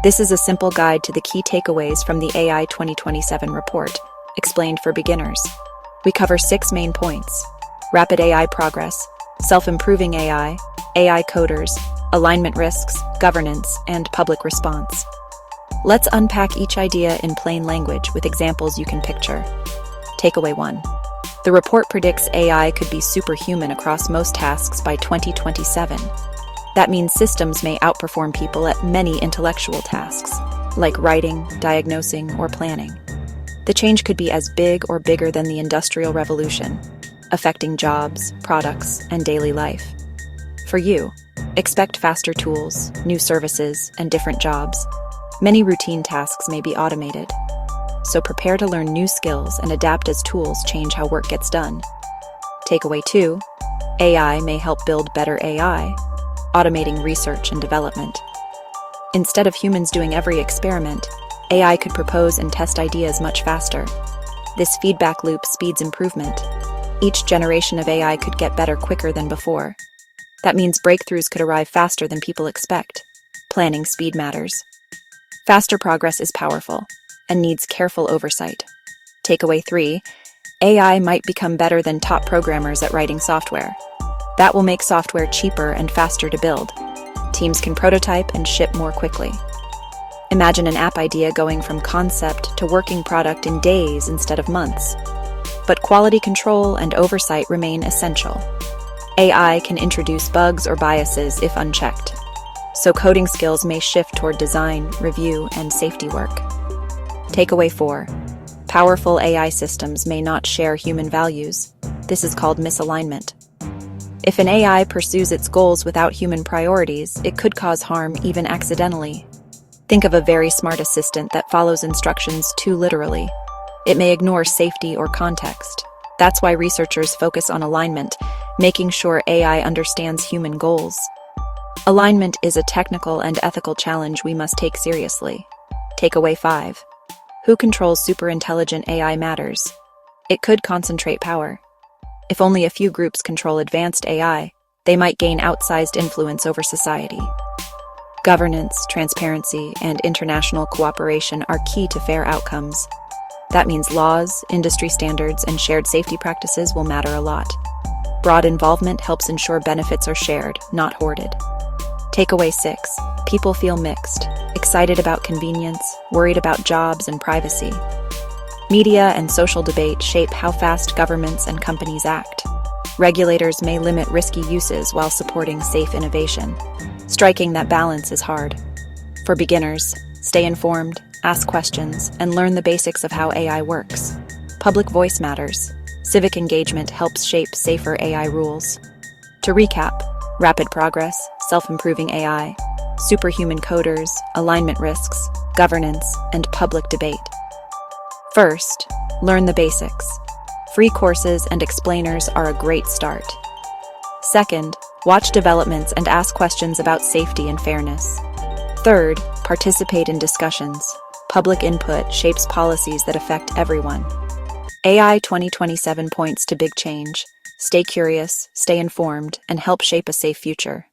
This is a simple guide to the key takeaways from the AI 2027 report, explained for beginners. We cover 6 main points: rapid AI progress, self-improving AI, AI coders, alignment risks, governance, and public response. Let's unpack each idea in plain language with examples you can picture. Takeaway 1. The report predicts AI could be superhuman across most tasks by 2027. That means systems may outperform people at many intellectual tasks, like writing, diagnosing, or planning. The change could be as big or bigger than the Industrial Revolution, affecting jobs, products, and daily life. For you, expect faster tools, new services, and different jobs. Many routine tasks may be automated. So prepare to learn new skills and adapt as tools change how work gets done. Takeaway 2. AI may help build better AI, automating research and development. Instead of humans doing every experiment, AI could propose and test ideas much faster. This feedback loop speeds improvement. Each generation of AI could get better quicker than before. That means breakthroughs could arrive faster than people expect. Planning speed matters. Faster progress is powerful and needs careful oversight. Takeaway 3. AI might become better than top programmers at writing software. That will make software cheaper and faster to build. Teams can prototype and ship more quickly. Imagine an app idea going from concept to working product in days instead of months. But quality control and oversight remain essential. AI can introduce bugs or biases if unchecked. So coding skills may shift toward design, review, and safety work. Takeaway 4. Powerful AI systems may not share human values. This is called misalignment. If an AI pursues its goals without human priorities, it could cause harm even accidentally. Think of a very smart assistant that follows instructions too literally. It may ignore safety or context. That's why researchers focus on alignment, making sure AI understands human goals. Alignment is a technical and ethical challenge we must take seriously. Takeaway 5. Who controls superintelligent AI matters. It could concentrate power. If only a few groups control advanced AI, they might gain outsized influence over society. Governance, transparency, and international cooperation are key to fair outcomes. That means laws, industry standards, and shared safety practices will matter a lot. Broad involvement helps ensure benefits are shared, not hoarded. Takeaway 6. People feel mixed, excited about convenience, worried about jobs and privacy. Media and social debate shape how fast governments and companies act. Regulators may limit risky uses while supporting safe innovation. Striking that balance is hard. For beginners, stay informed, ask questions, and learn the basics of how AI works. Public voice matters. Civic engagement helps shape safer AI rules. To recap, rapid progress, self-improving AI, superhuman coders, alignment risks, governance, and public debate. First, learn the basics. Free courses and explainers are a great start. Second, watch developments and ask questions about safety and fairness. Third, participate in discussions. Public input shapes policies that affect everyone. AI 2027 points to big change. Stay curious, stay informed, and help shape a safe future.